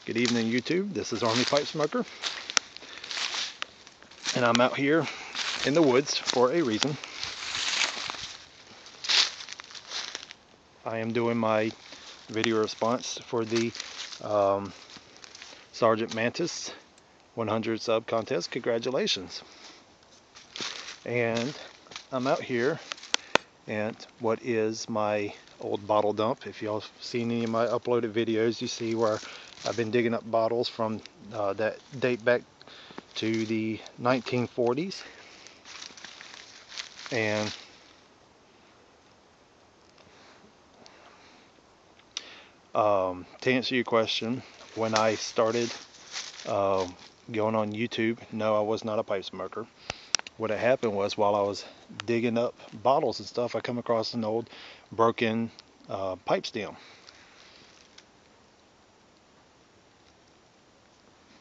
Good evening, YouTube. This is Army Pipe Smoker, and I'm out here in the woods for a reason. I am doing my video response for the SGTMantis 100 sub contest. Congratulations. And I'm out here at what is my old bottle dump. If y'all seen any of my uploaded videos, you see where I've been digging up bottles from that date back to the 1940s. And to answer your question, when I started going on YouTube, no, I was not a pipe smoker. What had happened was, while I was digging up bottles and stuff, I come across an old broken pipe stem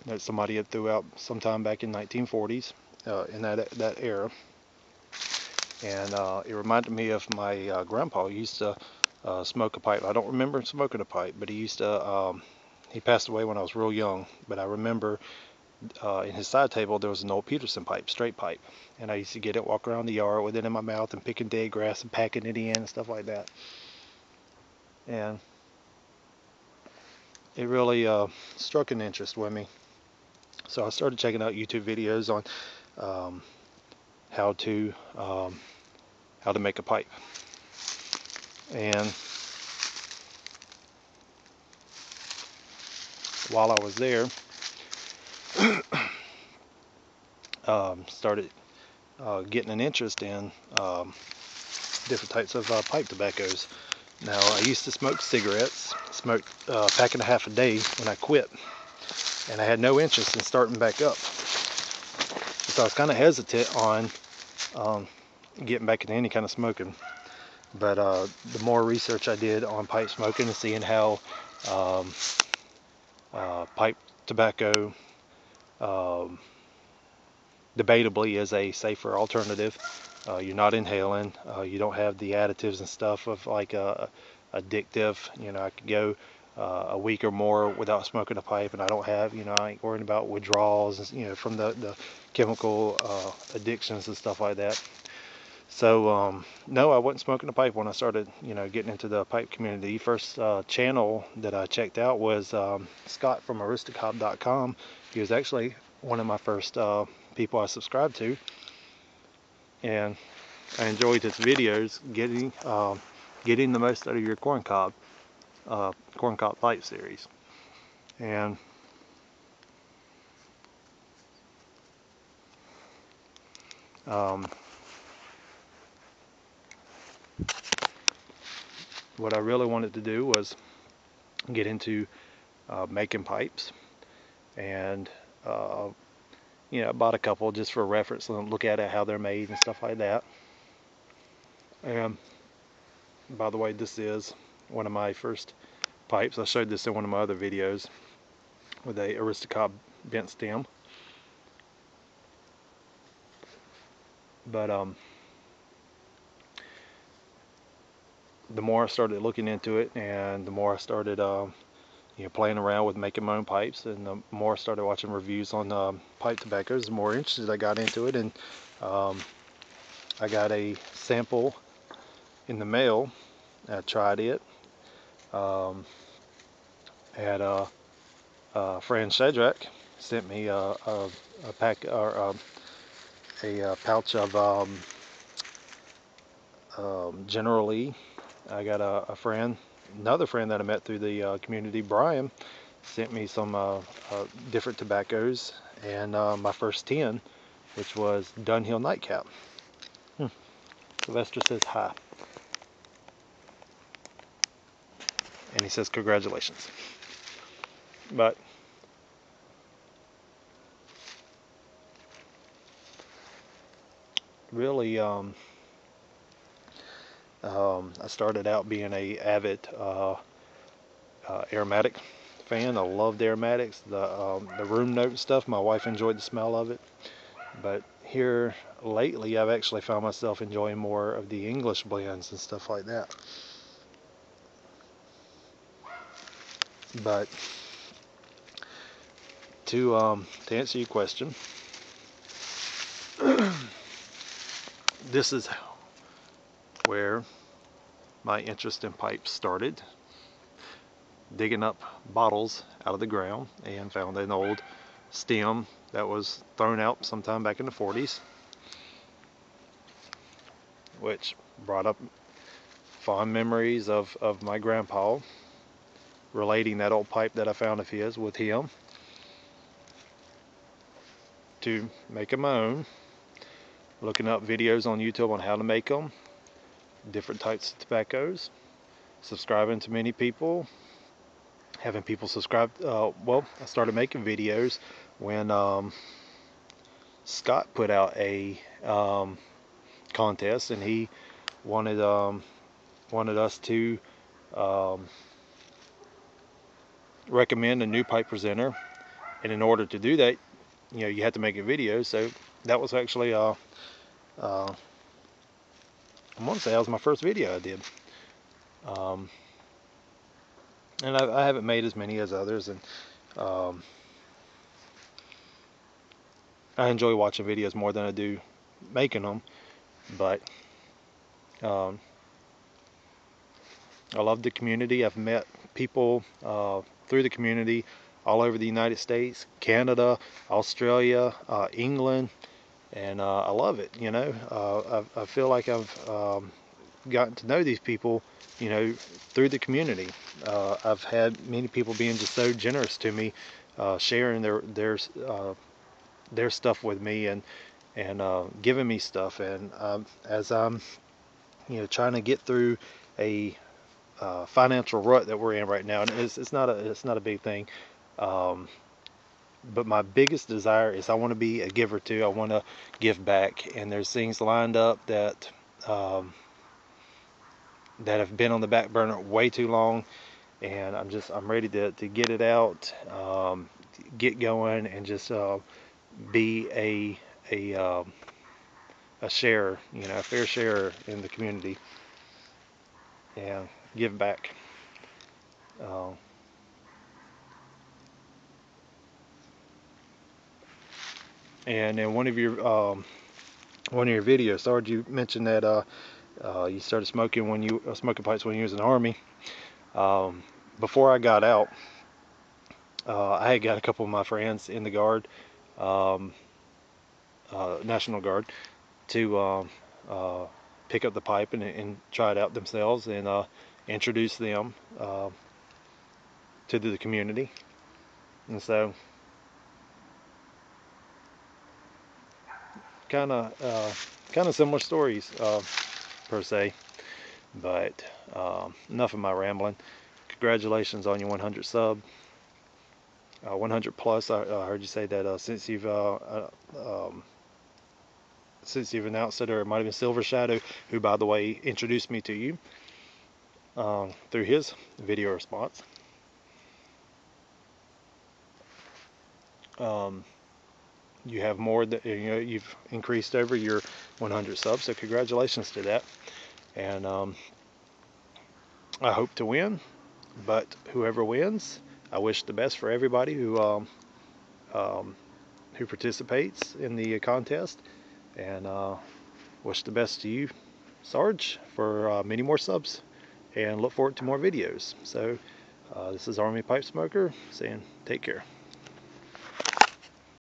that somebody had threw out sometime back in 1940s, in that era. And it reminded me of my grandpa. He used to smoke a pipe. I don't remember him smoking a pipe, but he used to, he passed away when I was real young, but I remember in his side table there was an old Peterson pipe, straight pipe, and I used to get it, walk around the yard with it in my mouth and picking dead grass and packing it in and stuff like that. And it really struck an interest with me. So I started checking out YouTube videos on how to make a pipe. And while I was there, started getting an interest in different types of pipe tobaccos. Now, I used to smoke cigarettes, smoked a pack and a half a day when I quit, and I had no interest in starting back up. So I was kind of hesitant on getting back into any kind of smoking. But the more research I did on pipe smoking and seeing how pipe tobacco debatably is a safer alternative. You're not inhaling, you don't have the additives and stuff of like addictive. You know, I could go a week or more without smoking a pipe and I don't have, you know, I ain't worrying about withdrawals, you know, from the chemical addictions and stuff like that. So no, I wasn't smoking a pipe when I started, you know, getting into the pipe community. First channel that I checked out was Scott from aristocob.com. He was actually one of my first people I subscribed to, and I enjoyed his videos, getting the most out of your corncob pipe series. And what I really wanted to do was get into making pipes, and you know, I bought a couple just for reference and look at it, how they're made and stuff like that. And by the way, this is one of my first pipes. I showed this in one of my other videos with a Aristocob bent stem. But the more I started looking into it, and the more I started you know, playing around with making my own pipes, and the more I started watching reviews on pipe tobaccos, the more interested I got into it. And I got a sample in the mail. I tried it. Had a friend, Shadrach, sent me a pack, or a pouch of Generally. I got a friend, another friend that I met through the community, Brian, sent me some different tobaccos, and my first 10, which was Dunhill Nightcap. Sylvester says hi, and he says congratulations. But really, I started out being a avid aromatic fan. I loved aromatics, the room note stuff. My wife enjoyed the smell of it. But here lately, I've actually found myself enjoying more of the English blends and stuff like that. But to answer your question, this is where my interest in pipes started. Digging up bottles out of the ground, and found an old stem that was thrown out sometime back in the 40s, which brought up fond memories of my grandpa, relating that old pipe that I found of his with him to making my own, looking up videos on YouTube on how to make them, different types of tobaccos, subscribing to many people, having people subscribe. Well, I started making videos when Scott put out a contest, and he wanted us to recommend a new pipe presenter, and in order to do that, you had to make a video. So that was actually I want to say that was my first video I did. And I haven't made as many as others, and I enjoy watching videos more than I do making them. But I love the community. I've met people through the community all over the United States, Canada, Australia, England, and I love it. I feel like I've gotten to know these people, through the community. I've had many people being just so generous to me, sharing their stuff with me, and giving me stuff. And as I'm trying to get through a financial rut that we're in right now, and it's not a big thing, but my biggest desire is I want to be a giver too. I want to give back, and there's things lined up that that have been on the back burner way too long, and I'm ready to get it out, get going, and just be a sharer, a fair sharer in the community, and give back. And in one of your videos, Sarge, you mentioned that you started smoking smoking pipes when you was in the Army. Before I got out, I had got a couple of my friends in the Guard, National Guard, to pick up the pipe and try it out themselves, and introduce them to the community. And so kind of similar stories, per se. But enough of my rambling. Congratulations on your 100 sub, 100 plus. I heard you say that since you've announced it, or it might have been Silver Shadow, who, by the way, introduced me to you through his video response. You have more that you've increased over your 100 subs, so congratulations to that. And I hope to win, but whoever wins, I wish the best for everybody who participates in the contest, and wish the best to you, Sarge, for many more subs, and look forward to more videos. So this is Army Pipe Smoker saying take care.